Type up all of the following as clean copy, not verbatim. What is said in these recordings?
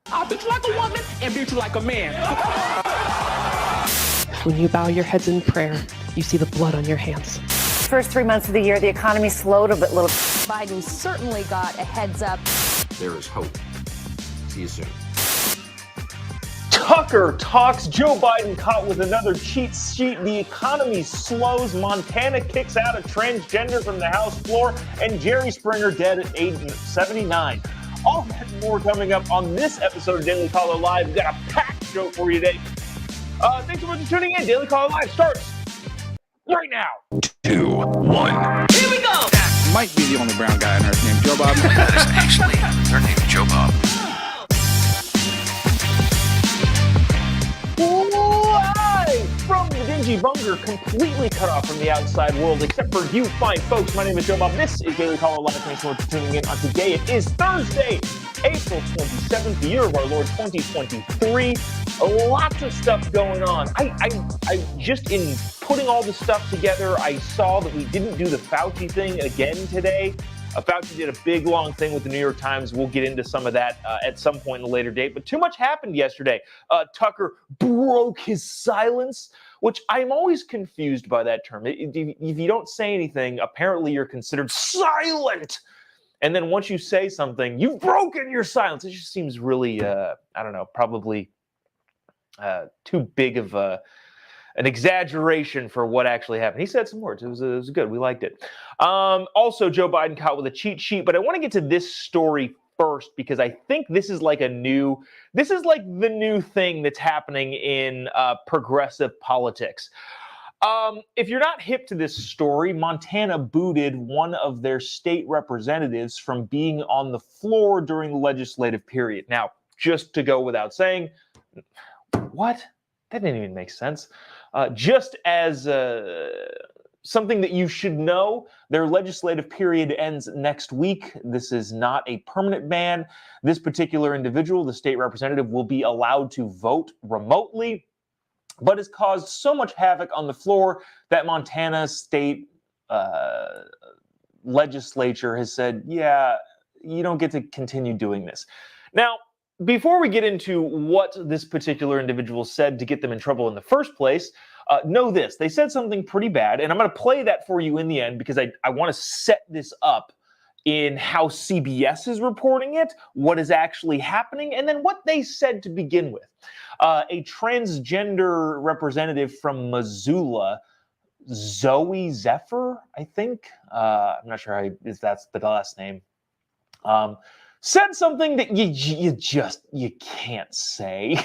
I'll beat you like a woman and beat you like a man. When you bow your heads in prayer, you see the blood on your hands. First 3 months of the year, the economy slowed a little. Biden certainly got a heads up. There is hope. See you soon. Tucker talks, Joe Biden caught with another cheat sheet, the economy slows, Montana kicks out a transgender from the House floor, and Jerry Springer dead at age 79. All that and more coming up on this episode of Daily Caller Live. We've got a packed show for you today. Thanks so much for tuning in. Daily Caller Live starts right now. 2, 1. Here we go. That might be the only brown guy on earth named Jobob. That is actually their name, Jobob. Live from the dingy bunker, completely cut off from the outside world, except for you fine folks. My name is Jobob. This is Daily Caller Live. Thanks so much for tuning in on today. It is Thursday, April 27th, the year of our Lord 2023. Lots of stuff going on. I just in putting all the stuff together, I saw that we didn't do the Fauci thing again today. Fauci did a big, long thing with the New York Times. We'll get into some of that at some point in a later date. But too much happened yesterday. Tucker broke his silence, which I'm always confused by that term. If you don't say anything, apparently you're considered silent. And then once you say something, you've broken your silence. It just seems really, I don't know, probably too big of an exaggeration for what actually happened. He said some words. It was good. We liked it. Also, Joe Biden caught with a cheat sheet, but I want to get to this story first because I think this is like the new thing that's happening in progressive politics. If you're not hip to this story, Montana booted one of their state representatives from being on the floor during the legislative period. Now, just to go without saying, what? That didn't even make sense. Just as something that you should know, their legislative period ends next week. This is not a permanent ban. This particular individual, the state representative, will be allowed to vote remotely, but has caused so much havoc on the floor that Montana state legislature has said, yeah, you don't get to continue doing this. Now, before we get into what this particular individual said to get them in trouble in the first place, know this. They said something pretty bad, and I'm going to play that for you in the end because I want to set this up in how CBS is reporting it, what is actually happening, and then what they said to begin with. A transgender representative from Missoula, Zoe Zephyr, I think. I'm not sure if that's the last name. Said something that you can't say,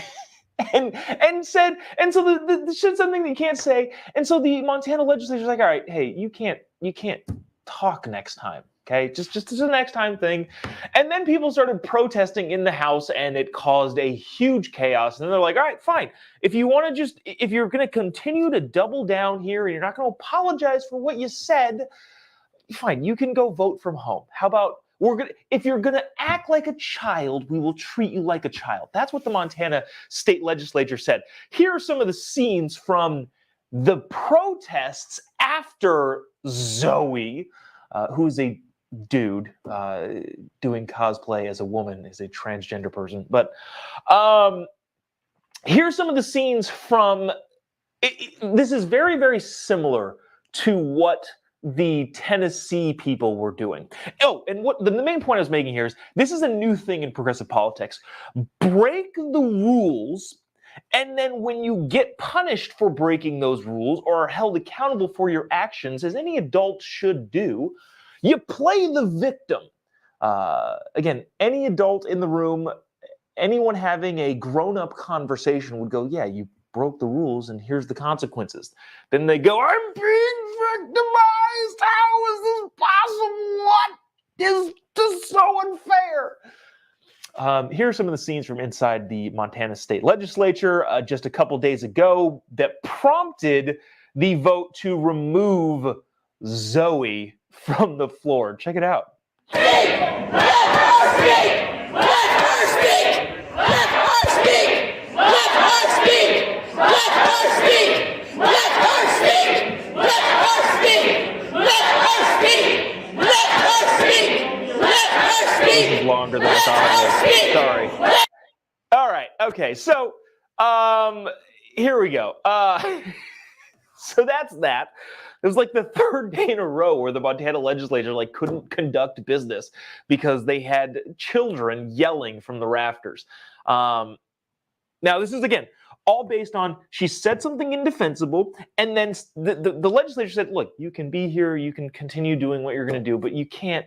and said something that you can't say, and so the Montana legislature is like, all right, hey, you can't talk next time, okay? Just the next time thing, and then people started protesting in the House, and it caused a huge chaos. And then they're like, all right, fine, if you're going to continue to double down here, and you're not going to apologize for what you said, fine, you can go vote from home. How about? If you're going to act like a child, we will treat you like a child. That's what the Montana state legislature said. Here are some of the scenes from the protests after Zoe, who's a dude doing cosplay as a woman, is a transgender person. But here's some of the scenes from this is very, very similar to what the Tennessee people were doing. Oh, and what the main point I was making here is this is a new thing in progressive politics. Break the rules, and then when you get punished for breaking those rules or are held accountable for your actions, as any adult should do, you play the victim. Again, any adult in the room, anyone having a grown-up conversation would go, yeah, you broke the rules and here's the consequences. Then they go, I'm being victimized. How is this possible? What is this so unfair? Here are some of the scenes from inside the Montana state legislature just a couple days ago that prompted the vote to remove Zoe from the floor. Check it out. This is longer than I thought it was. Sorry. Okay, so here we go. So that's that. It was like the third day in a row where the Montana legislature couldn't conduct business because they had children yelling from the rafters. Now this is again all based on she said something indefensible, and then the legislature said, "Look, you can be here, you can continue doing what you're going to do, but you can't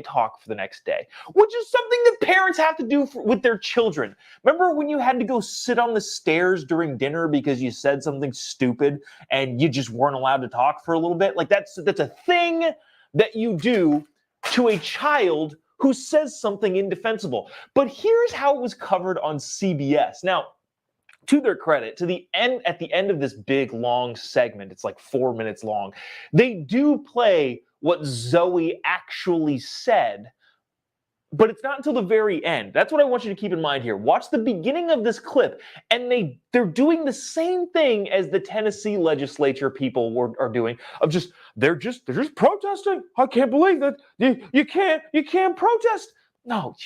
talk for the next day," which is something that parents have to do with their children. Remember when you had to go sit on the stairs during dinner because you said something stupid and you just weren't allowed to talk for a little bit? Like that's a thing that you do to a child who says something indefensible. But here's how it was covered on CBS. Now, to their credit, at the end of this big long segment, it's like 4 minutes long, they do play what Zoe actually said, but it's not until the very end. That's what I want you to keep in mind here. Watch the beginning of this clip, and they're doing the same thing as the Tennessee legislature people are doing. They're just protesting. I can't believe that you can't protest. No.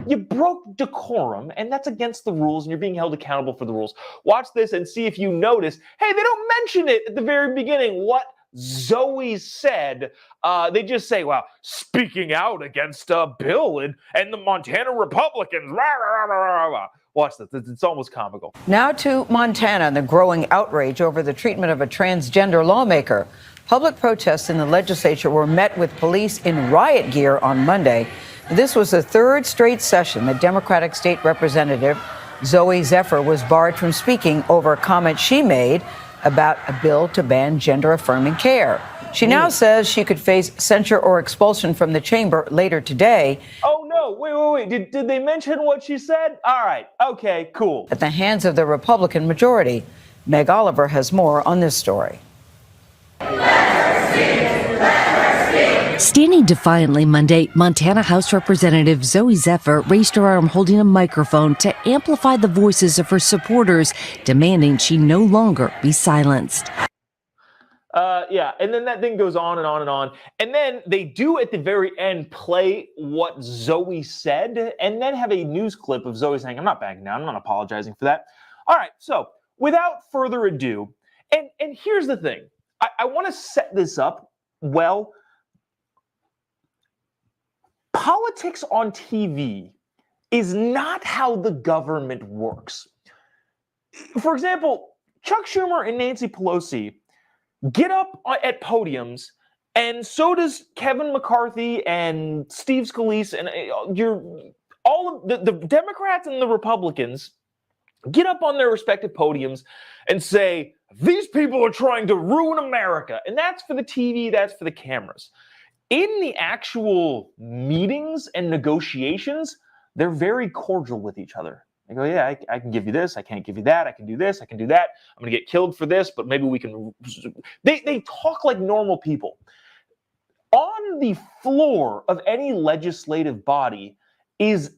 You broke decorum, and that's against the rules, and you're being held accountable for the rules. Watch this and see if you notice, hey, they don't mention it at the very beginning, what Zoe said. They just say, well, speaking out against a bill and the Montana Republicans. Rah, rah, rah, rah. Watch this. It's almost comical. Now to Montana and the growing outrage over the treatment of a transgender lawmaker. Public protests in the legislature were met with police in riot gear on Monday. This was the third straight session that Democratic State Representative Zoe Zephyr was barred from speaking over a comment she made about a bill to ban gender-affirming care. She now says she could face censure or expulsion from the chamber later today. Oh, no. Wait. Did they mention what she said? All right. Okay, cool. At the hands of the Republican majority. Meg Oliver has more on this story. Standing defiantly Monday, Montana House Representative Zoe Zephyr raised her arm holding a microphone to amplify the voices of her supporters, demanding she no longer be silenced. Yeah, and then that thing goes on and on and on. And then they do at the very end play what Zoe said and then have a news clip of Zoe saying, I'm not backing down, I'm not apologizing for that. All right, so without further ado, and here's the thing. I want to set this up well. Politics on TV is not how the government works. For example, Chuck Schumer and Nancy Pelosi get up at podiums, and so does Kevin McCarthy and Steve Scalise, and all of the Democrats and the Republicans get up on their respective podiums and say, these people are trying to ruin America. And that's for the TV, that's for the cameras. In the actual meetings and negotiations, they're very cordial with each other. They go, yeah, I can give you this, I can't give you that, I can do this, I can do that, I'm going to get killed for this, but maybe we can... They talk like normal people. On the floor of any legislative body is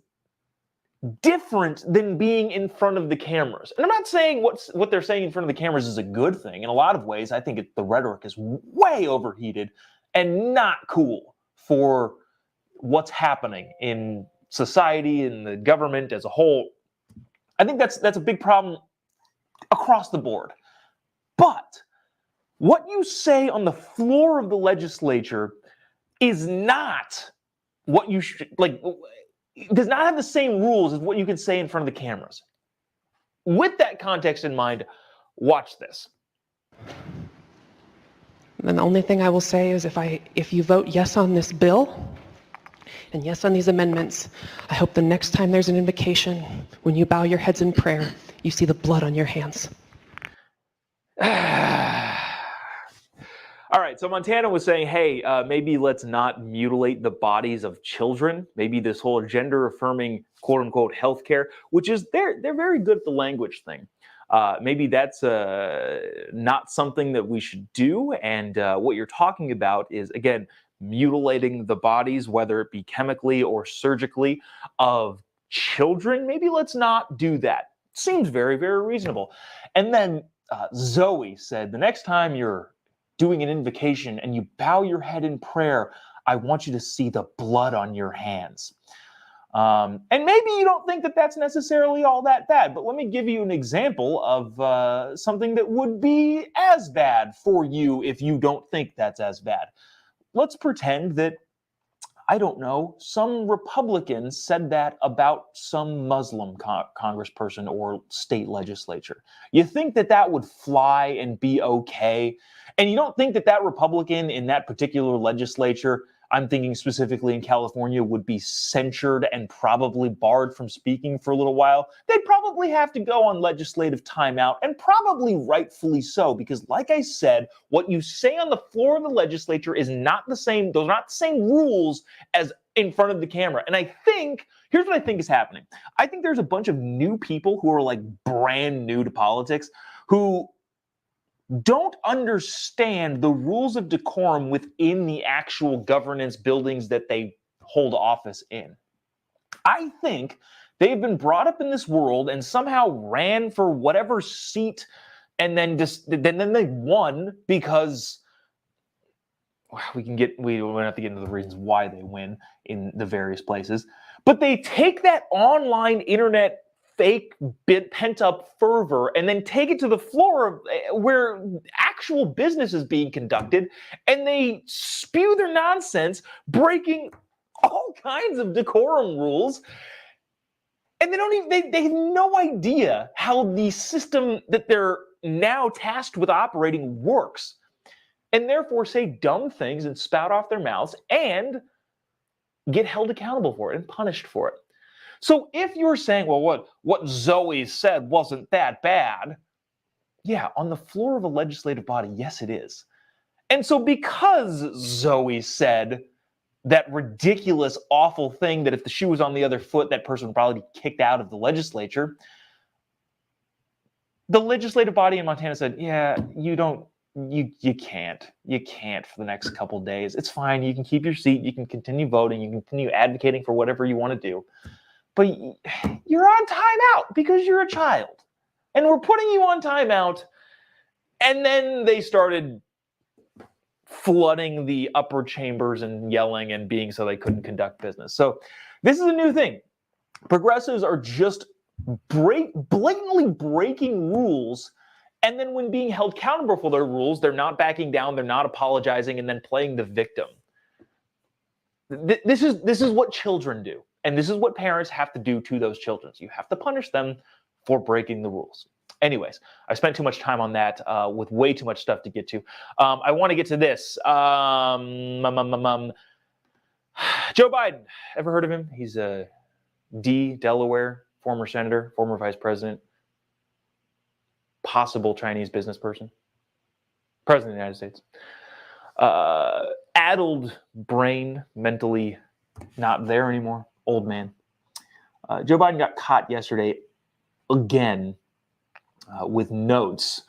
different than being in front of the cameras. And I'm not saying what they're saying in front of the cameras is a good thing. In a lot of ways, I think the rhetoric is way overheated and not cool for what's happening in society and the government as a whole. I think that's a big problem across the board. But what you say on the floor of the legislature is not what you should, does not have the same rules as what you can say in front of the cameras. With that context in mind, watch this. And the only thing I will say is if you vote yes on this bill and yes on these amendments, I hope the next time there's an invocation, when you bow your heads in prayer, you see the blood on your hands. All right, so Montana was saying, hey, maybe let's not mutilate the bodies of children. Maybe this whole gender-affirming, quote-unquote, healthcare, which is, they're very good at the language thing. Maybe that's not something that we should do. And what you're talking about is, again, mutilating the bodies, whether it be chemically or surgically, of children. Maybe let's not do that. Seems very, very reasonable. And then Zoe said, the next time you're doing an invocation and you bow your head in prayer, I want you to see the blood on your hands. And maybe you don't think that that's necessarily all that bad, but let me give you an example of something that would be as bad for you if you don't think that's as bad. Let's pretend that, I don't know, some Republicans said that about some Muslim congressperson or state legislature. You think that that would fly and be okay? And you don't think that that Republican in that particular legislature, I'm thinking specifically in California, would be censured and probably barred from speaking for a little while? They'd probably have to go on legislative timeout, and probably rightfully so, because like I said, what you say on the floor of the legislature is not the same, those are not the same rules as in front of the camera. And I think, here's what I think is happening. I think there's a bunch of new people who are like brand new to politics who don't understand the rules of decorum within the actual governance buildings that they hold office in. I think they've been brought up in this world and somehow ran for whatever seat, and then they won because we don't have to get into the reasons why they win in the various places, but they take that online internet fake pent-up fervor and then take it to the floor where actual business is being conducted, and they spew their nonsense, breaking all kinds of decorum rules, and they have no idea how the system that they're now tasked with operating works, and therefore say dumb things and spout off their mouths and get held accountable for it and punished for it. So if you're saying, well, what Zoe said wasn't that bad, yeah, on the floor of a legislative body, yes, it is. And so because Zoe said that ridiculous, awful thing that if the shoe was on the other foot, that person would probably be kicked out of the legislature, the legislative body in Montana said, yeah, you can't for the next couple days. It's fine. You can keep your seat. You can continue voting. You can continue advocating for whatever you want to do. But you're on timeout because you're a child. And we're putting you on timeout. And then they started flooding the upper chambers and yelling and being so they couldn't conduct business. So this is a new thing. Progressives are just blatantly breaking rules. And then when being held accountable for their rules, they're not backing down, they're not apologizing, and then playing the victim. This is what children do. And this is what parents have to do to those children. You have to punish them for breaking the rules. Anyways, I spent too much time on that with way too much stuff to get to. I want to get to this. Joe Biden, ever heard of him? He's a Delaware, former senator, former vice president, possible Chinese business person, president of the United States. Addled brain, mentally not there anymore. Old man. Joe Biden got caught yesterday again with notes.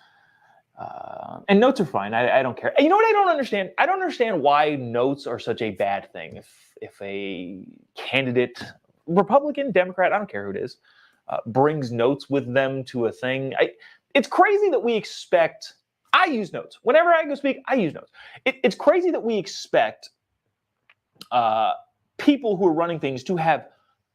And notes are fine. I don't care. You know what I don't understand? I don't understand why notes are such a bad thing. If a candidate, Republican, Democrat, I don't care who it is, brings notes with them to a thing. It's crazy that we expect, I use notes. Whenever I go speak, I use notes. It's crazy that we expect people who are running things to have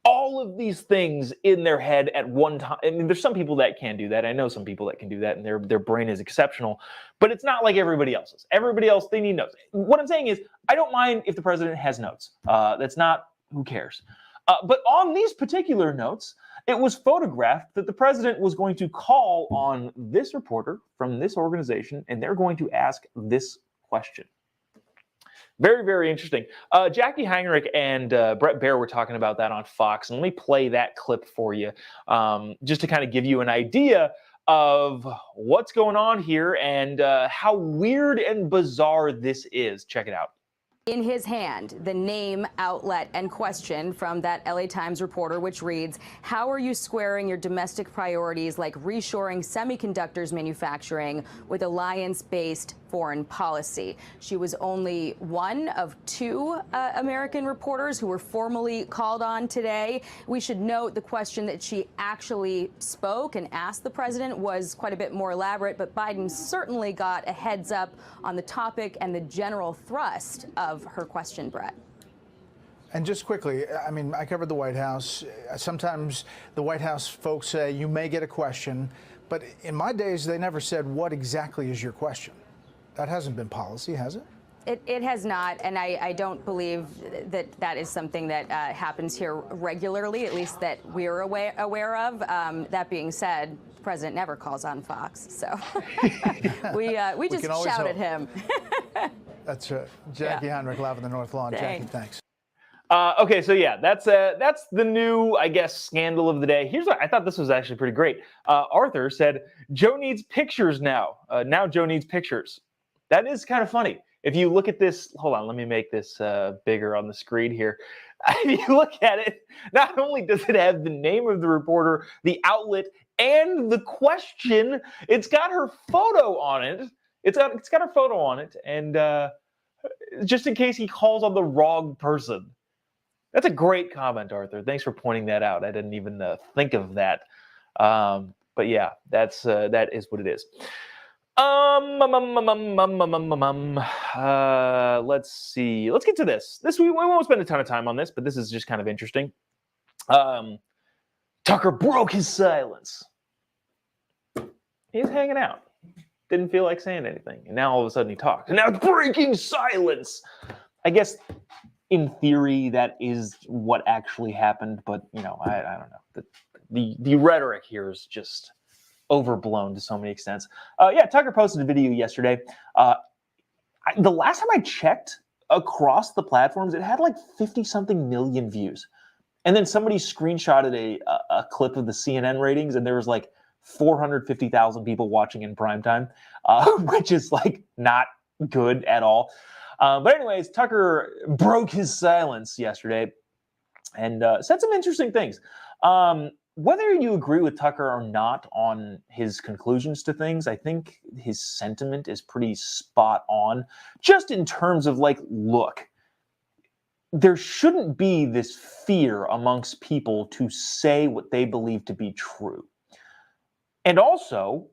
all of these things in their head at one time. I mean, there's some people that can do that. I know some people that can do that, and their brain is exceptional. But it's not like everybody else's. Everybody else, they need notes. What I'm saying is, I don't mind if the president has notes. That's not, who cares? But on these particular notes, it was photographed that the president was going to call on this reporter from this organization, and they're going to ask this question. Very, very interesting. Jackie Heinrich and Brett Baer were talking about that on Fox, and let me play that clip for you just to kind of give you an idea of what's going on here and how weird and bizarre this is. Check it out. In his hand, the name, outlet, and question from that LA Times reporter, which reads, how are you squaring your domestic priorities like reshoring semiconductors manufacturing with alliance-based foreign policy? She was only one of two American reporters who were formally called on today. We should note the question that she actually spoke and asked the president was quite a bit more elaborate, but Biden certainly got a heads up on the topic and the general thrust of her question, Brett. And just quickly, I mean, I covered the White House. Sometimes the White House folks say you may get a question, but in my days, they never said, what exactly is your question? That hasn't been policy, has it? It has not, and I don't believe that that is something that happens here regularly, at least that we're aware of. That being said, the president never calls on Fox, so we just shout at him. That's Jackie Heinrich live on the North Lawn. Thanks. Jackie, thanks. Okay, so yeah, that's the new, I guess, scandal of the day. I thought this was actually pretty great. Arthur said, Joe needs pictures now. Now Joe needs pictures. That is kind of funny. If you look at this, hold on, let me make this bigger on the screen here. If you look at it, not only does it have the name of the reporter, the outlet, and the question, it's got her photo on it. It's got her photo on it, and just in case he calls on the wrong person. That's a great comment, Arthur. Thanks for pointing that out. I didn't even think of that. But yeah, that is what it is. Let's see. Let's get to this. We won't spend a ton of time on this, but this is just kind of interesting. Tucker broke his silence. He's hanging out. Didn't feel like saying anything. And now all of a sudden he talks. And now it's breaking silence. I guess in theory that is what actually happened, but I don't know. The rhetoric here is just overblown to so many extents. Yeah, Tucker posted a video yesterday. The last time I checked across the platforms, it had like 50-something million views. And then somebody screenshotted a clip of the CNN ratings, and there was like 450,000 people watching in primetime, which is like not good at all. But anyways, Tucker broke his silence yesterday and said some interesting things. Whether you agree with Tucker or not on his conclusions to things, I think his sentiment is pretty spot on, just in terms of like, look, there shouldn't be this fear amongst people to say what they believe to be true. And also,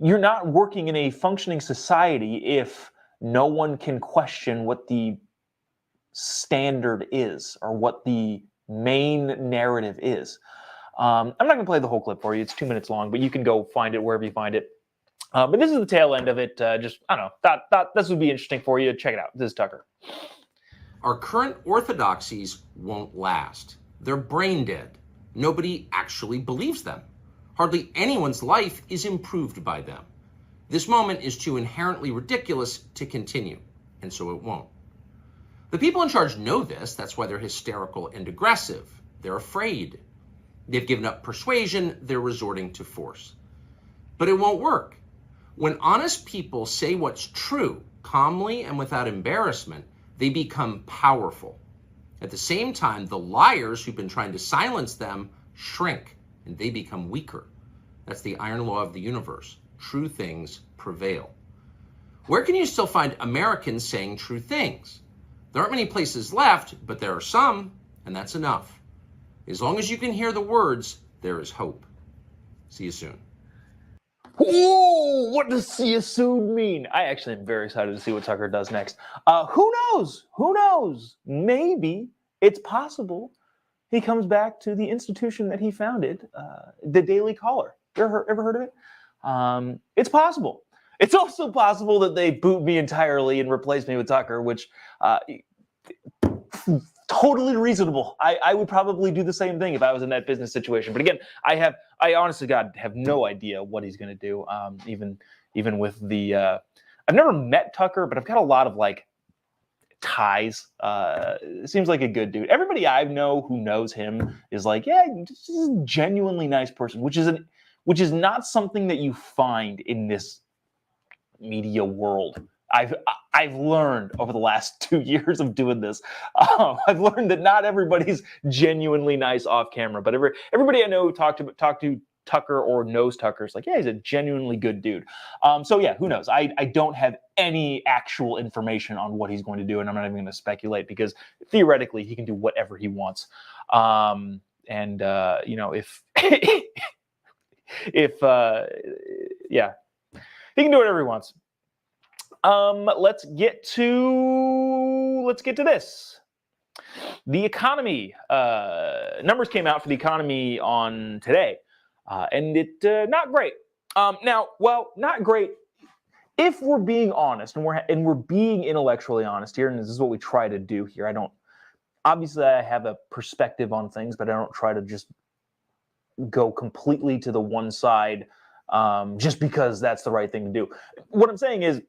you're not working in a functioning society if no one can question what the standard is or what the main narrative is. I'm not going to play the whole clip for you. It's 2 minutes long, but you can go find it wherever you find it. But this is the tail end of it. I don't know. Thought this would be interesting for you. Check it out. This is Tucker. Our current orthodoxies won't last. They're brain dead. Nobody actually believes them. Hardly anyone's life is improved by them. This moment is too inherently ridiculous to continue, and so it won't. The people in charge know this. That's why they're hysterical and aggressive. They're afraid. They've given up persuasion. They're resorting to force. But it won't work. When honest people say what's true, calmly and without embarrassment, they become powerful. At the same time, the liars who've been trying to silence them shrink, and they become weaker. That's the iron law of the universe. True things prevail. Where can you still find Americans saying true things? There aren't many places left, but there are some, and that's enough. As long as you can hear the words, there is hope. See you soon. Ooh, what does see you soon mean? I actually am very excited to see what Tucker does next. Who knows? Who knows? Maybe it's possible he comes back to the institution that he founded, the Daily Caller. Ever heard of it? It's possible. It's also possible that they boot me entirely and replace me with Tucker, which totally reasonable. I would probably do the same thing if I was in that business situation. But again, I honestly, God, have no idea what he's going to do. Even with the, I've never met Tucker, but I've got a lot of like ties. Seems like a good dude. Everybody I know who knows him is like, yeah, this is a genuinely nice person, which is not something that you find in this media world. I've learned over the last 2 years of doing this. I've learned that not everybody's genuinely nice off camera, but everybody I know who talk to Tucker or knows Tucker is like, yeah, he's a genuinely good dude. So yeah, who knows? I don't have any actual information on what he's going to do, and I'm not even going to speculate because theoretically he can do whatever he wants. If yeah, he can do whatever he wants. Let's get to this. The economy, numbers came out for the economy on today, and it not great. Not great if we're being honest, and we're being intellectually honest here, and this is what we try to do here. Obviously I have a perspective on things, but I don't try to just go completely to the one side just because that's the right thing to do. What I'm saying is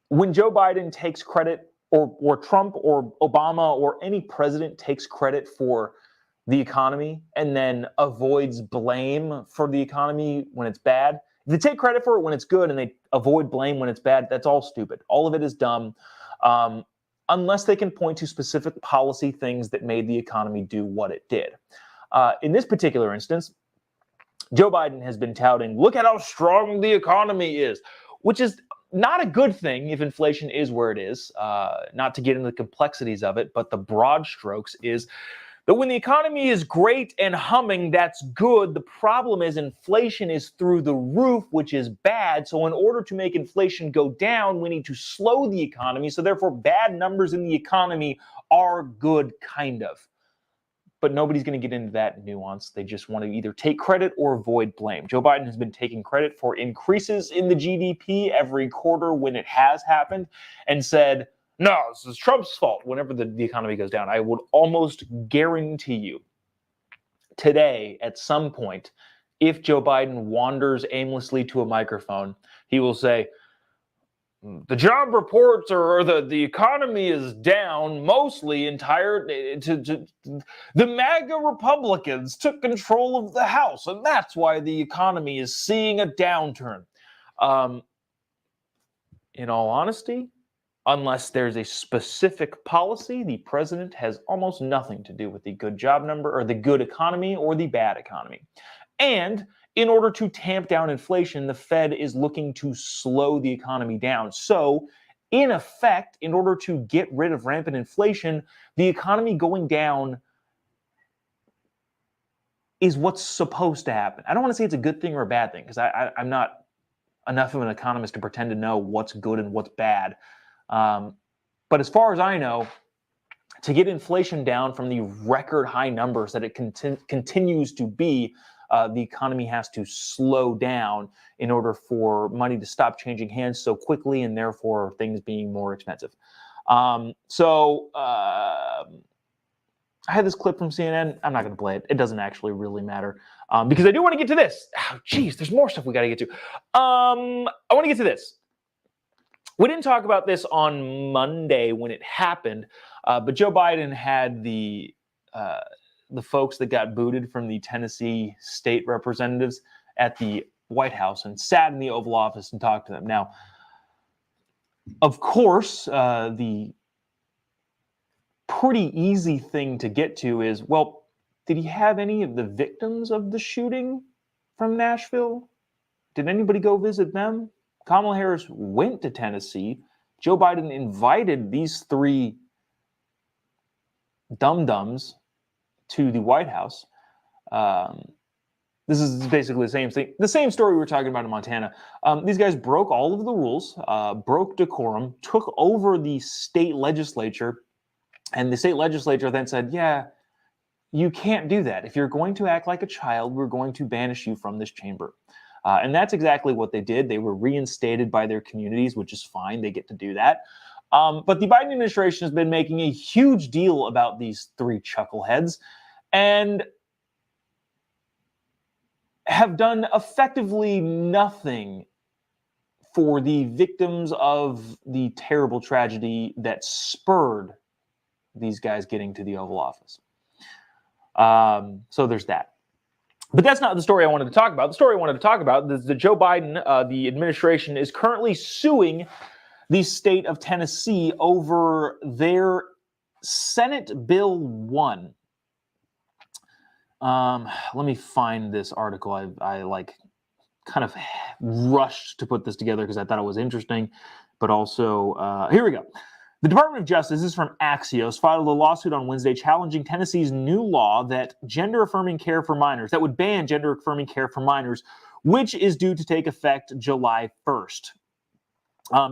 when Joe Biden takes credit, or Trump or Obama or any president takes credit for the economy and then avoids blame for the economy when it's bad, if they take credit for it when it's good and they avoid blame when it's bad, that's all stupid. All of it is dumb, unless they can point to specific policy things that made the economy do what it did. In this particular instance, Joe Biden has been touting, look at how strong the economy is, which is not a good thing if inflation is where it is. Not to get into the complexities of it, but the broad strokes is that when the economy is great and humming, that's good. The problem is inflation is through the roof, which is bad. So in order to make inflation go down, we need to slow the economy. So therefore, bad numbers in the economy are good, kind of. But nobody's going to get into that nuance. They just want to either take credit or avoid blame. Joe Biden has been taking credit for increases in the GDP every quarter when it has happened and said, no, this is Trump's fault whenever the economy goes down. I would almost guarantee you today, at some point, if Joe Biden wanders aimlessly to a microphone, he will say, the job reports or the economy is down mostly to the MAGA Republicans took control of the House, and that's why the economy is seeing a downturn. In all honesty, unless there's a specific policy, the president has almost nothing to do with the good job number or the good economy or the bad economy. And in order to tamp down inflation, the Fed is looking to slow the economy down. So, in effect, in order to get rid of rampant inflation, the economy going down is what's supposed to happen. I don't want to say it's a good thing or a bad thing, because I'm not enough of an economist to pretend to know what's good and what's bad. But as far as I know, to get inflation down from the record high numbers that it continues to be, the economy has to slow down in order for money to stop changing hands so quickly and therefore things being more expensive. I had this clip from CNN. I'm not going to play it. It doesn't actually really matter because I do want to get to this. Oh, geez, there's more stuff we got to get to. I want to get to this. We didn't talk about this on Monday when it happened, but Joe Biden had the folks that got booted from the Tennessee state representatives at the White House and sat in the Oval Office and talked to them. Now, of course, the pretty easy thing to get to is, well, did he have any of the victims of the shooting from Nashville? Did anybody go visit them? Kamala Harris went to Tennessee. Joe Biden invited these three dum-dums to the White House. This is basically the same thing. The same story we were talking about in Montana. These guys broke all of the rules, broke decorum, took over the state legislature, and the state legislature then said, yeah, you can't do that. If you're going to act like a child, we're going to banish you from this chamber. And that's exactly what they did. They were reinstated by their communities, which is fine. They get to do that. But the Biden administration has been making a huge deal about these three chuckleheads and have done effectively nothing for the victims of the terrible tragedy that spurred these guys getting to the Oval Office. So there's that. But that's not the story I wanted to talk about. The story I wanted to talk about is that Joe Biden, the administration, is currently suing the state of Tennessee over their Senate Bill 1. Let me find this article. I kind of rushed to put this together because I thought it was interesting, but also, here we go. The Department of Justice, this is from Axios, filed a lawsuit on Wednesday challenging Tennessee's new law that would ban gender-affirming care for minors, which is due to take effect July 1st.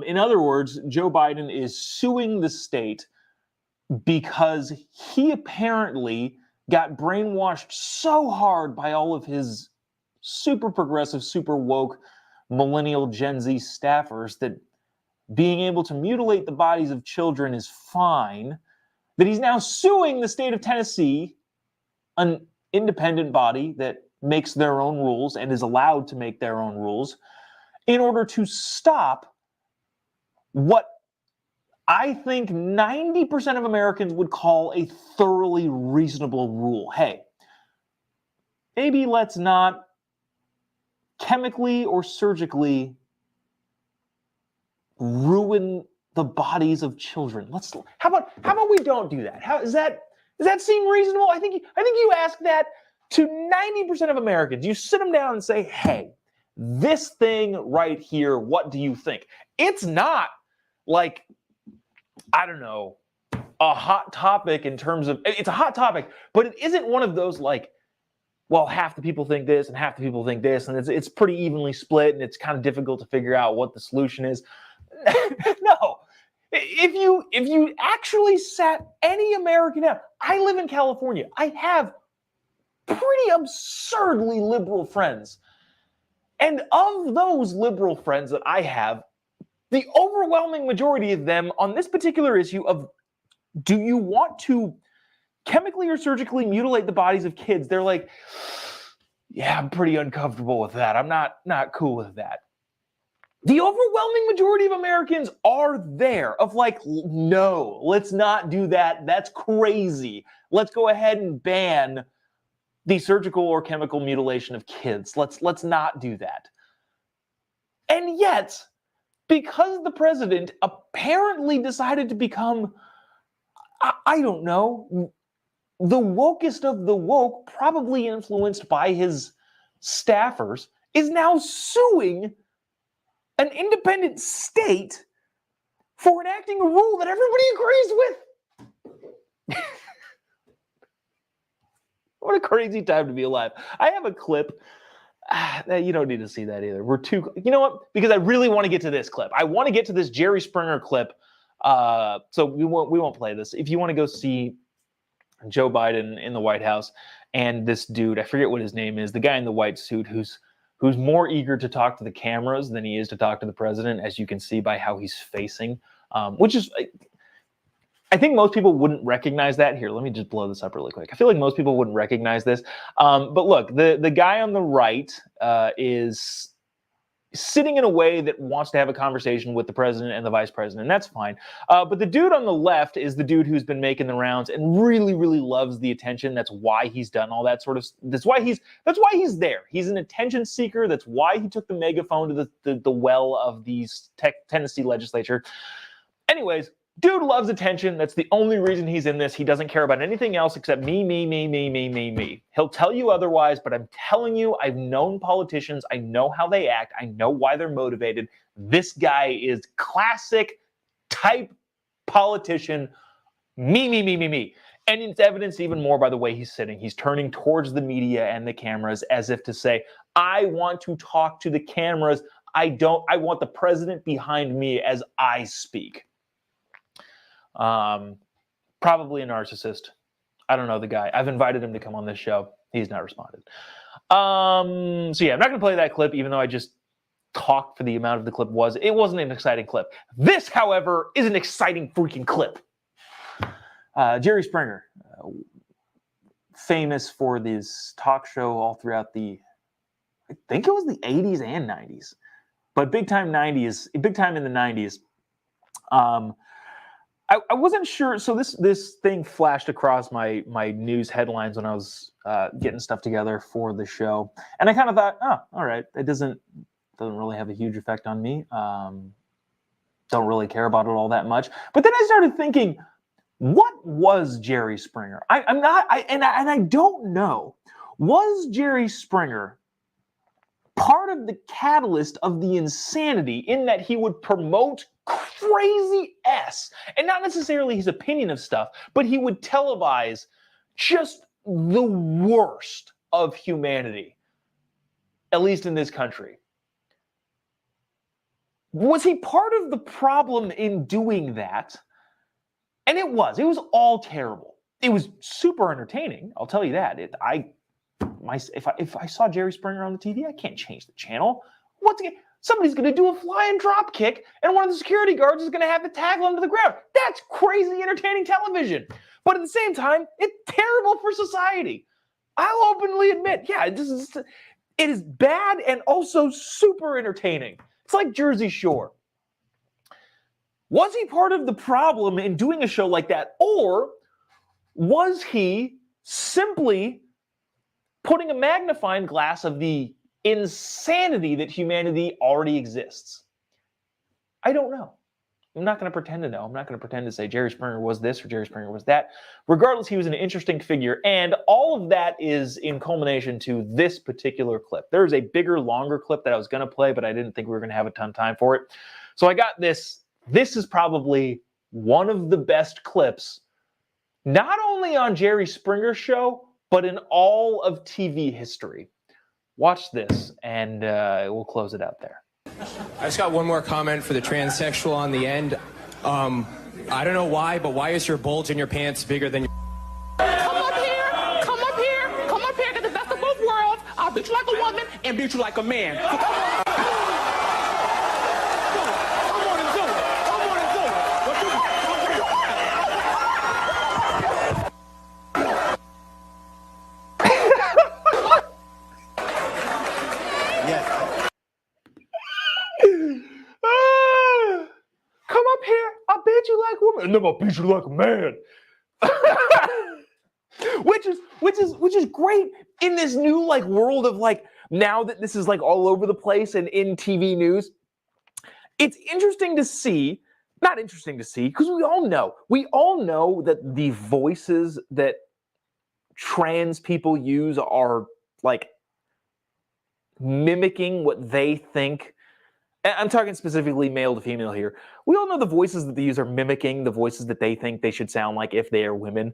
In other words, Joe Biden is suing the state because he apparently got brainwashed so hard by all of his super progressive, super woke millennial Gen Z staffers that being able to mutilate the bodies of children is fine, that he's now suing the state of Tennessee, an independent body that makes their own rules and is allowed to make their own rules, in order to stop what I think 90% of Americans would call a thoroughly reasonable rule. Hey, maybe let's not chemically or surgically ruin the bodies of children. How about we don't do that? Does that seem reasonable? I think you ask that to 90% of Americans. You sit them down and say, "Hey, this thing right here, what do you think?" It's not like, I don't know, a hot topic in terms of, it's a hot topic, but it isn't one of those like, well, half the people think this and half the people think this, and it's pretty evenly split, and it's kind of difficult to figure out what the solution is. No. If you actually sat any American down, I live in California. I have pretty absurdly liberal friends. And of those liberal friends that I have, the overwhelming majority of them on this particular issue of, do you want to chemically or surgically mutilate the bodies of kids? They're like, yeah, I'm pretty uncomfortable with that. I'm not cool with that. The overwhelming majority of Americans are there of like, no, let's not do that. That's crazy. Let's go ahead and ban the surgical or chemical mutilation of kids. Let's not do that. And yet, because the president apparently decided to become, I don't know, the wokest of the woke, probably influenced by his staffers, is now suing an independent state for enacting a rule that everybody agrees with. What a crazy time to be alive. I have a clip. You don't need to see that either. You know what? Because I really want to get to this clip. I want to get to this Jerry Springer clip. So we won't play this. If you want to go see Joe Biden in the White House and this dude, I forget what his name is, the guy in the white suit who's more eager to talk to the cameras than he is to talk to the president, as you can see by how he's facing, which is, I think most people wouldn't recognize that. Here, let me just blow this up really quick. I feel like most people wouldn't recognize this. But look, the guy on the right is sitting in a way that wants to have a conversation with the president and the vice president, and that's fine. But the dude on the left is the dude who's been making the rounds and really, really loves the attention. That's why he's done all that sort of. That's why he's there. He's an attention seeker. That's why he took the megaphone to the well of the Tennessee legislature. Anyways, dude loves attention. That's the only reason he's in this. He doesn't care about anything else except me. He'll tell you otherwise, but I'm telling you, I've known politicians. I know how they act. I know why they're motivated. This guy is classic type politician. Me. And it's evidenced even more by the way he's sitting. He's turning towards the media and the cameras as if to say, I want to talk to the cameras. I want the president behind me as I speak. Probably a narcissist. I don't know the guy. I've invited him to come on this show. He's not responded. So yeah, I'm not going to play that clip, even though I just talked for the amount of the clip was. It wasn't an exciting clip. This, however, is an exciting freaking clip. Jerry Springer, famous for this talk show all throughout I think it was the 80s and 90s, but big time in the 90s. I wasn't sure. So this thing flashed across my news headlines when I was getting stuff together for the show, and I kind of thought, oh, all right, it doesn't really have a huge effect on me. Don't really care about it all that much. But then I started thinking, what was Jerry Springer? I don't know. Was Jerry Springer part of the catalyst of the insanity in that he would promote crazy and not necessarily his opinion of stuff, but he would televise just the worst of humanity, at least in this country? Was he part of the problem in doing that? And it was all terrible. It was super entertaining, I'll tell you that. If I saw Jerry Springer on the TV, I can't change the channel. Somebody's going to do a flying drop kick, and one of the security guards is going to have to tackle him to the ground. That's crazy entertaining television. But at the same time, it's terrible for society. I'll openly admit, yeah, it is bad and also super entertaining. It's like Jersey Shore. Was he part of the problem in doing a show like that, or was he simply putting a magnifying glass of the insanity that humanity already exists? I don't know. I'm not going to pretend to know. I'm not going to pretend to say Jerry Springer was this or Jerry Springer was that. Regardless, he was an interesting figure, and all of that is in culmination to this particular clip. There's a bigger, longer clip that I was going to play, but I didn't think we were going to have a ton of time for it. So I got this. This is probably one of the best clips, not only on Jerry Springer's show, but in all of TV history. Watch this, and we'll close it out there. I just got one more comment for the transsexual on the end. I don't know why, but why is your bulge in your pants bigger than your... Come up here, get the best of both worlds. I'll beat you like a woman and beat you like a man. Come up here, I'll beat you like a woman, and then I'll beat you like a man. which is great in this new like world of like, now that this is like all over the place and in TV news. It's interesting to see, not interesting to see, because we all know that the voices that trans people use are like mimicking what they think. I'm talking specifically male to female here. We all know the voices that they use are mimicking the voices that they think they should sound like if they are women.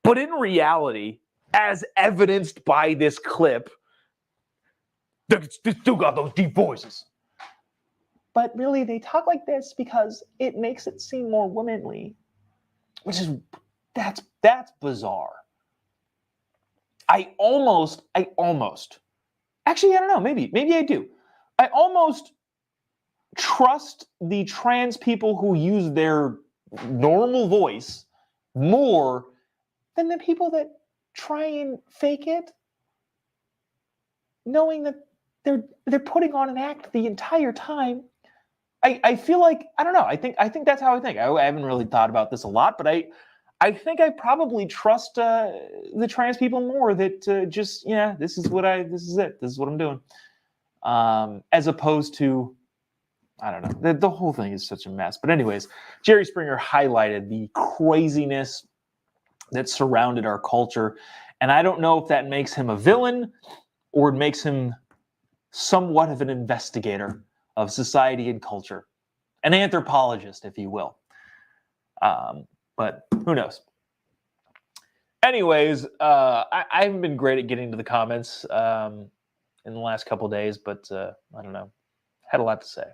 But in reality, as evidenced by this clip, they still got those deep voices. But really, they talk like this because it makes it seem more womanly, that's bizarre. I almost, actually, I don't know, maybe I do. I almost trust the trans people who use their normal voice more than the people that try and fake it, knowing that they're putting on an act the entire time. I feel like, I don't know, I think that's how I think. I haven't really thought about this a lot, but I think I probably trust the trans people more that just, yeah, this is it. This is what I'm doing. As opposed to, I don't know. The whole thing is such a mess. But anyways, Jerry Springer highlighted the craziness that surrounded our culture. And I don't know if that makes him a villain or it makes him somewhat of an investigator of society and culture. An anthropologist, if you will. But who knows? Anyways, I haven't been great at getting to the comments in the last couple of days, but I don't know. Had a lot to say.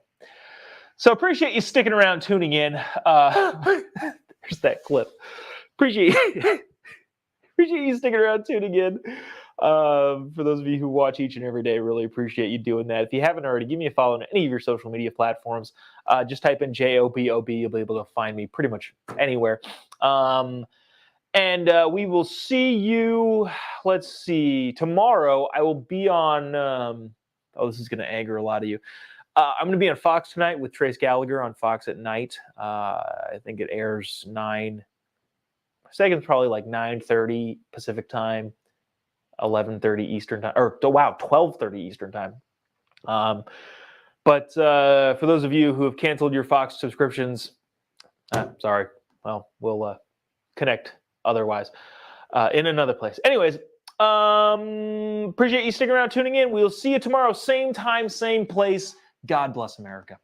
So appreciate you sticking around, tuning in. There's that clip. Appreciate you sticking around, tuning in. For those of you who watch each and every day, really appreciate you doing that. If you haven't already, give me a follow on any of your social media platforms. Just type in JOBOB. You'll be able to find me pretty much anywhere. And we will see you, let's see, tomorrow. I will be on, this is going to anger a lot of you. I'm going to be on Fox tonight with Trace Gallagher on Fox at night. I think it airs 9. Second's probably like 9:30 Pacific time, 11:30 Eastern time, or wow, 12:30 Eastern time. But for those of you who have canceled your Fox subscriptions, sorry. Well, we'll connect otherwise in another place. Anyways, appreciate you sticking around, tuning in. We'll see you tomorrow, same time, same place. God bless America.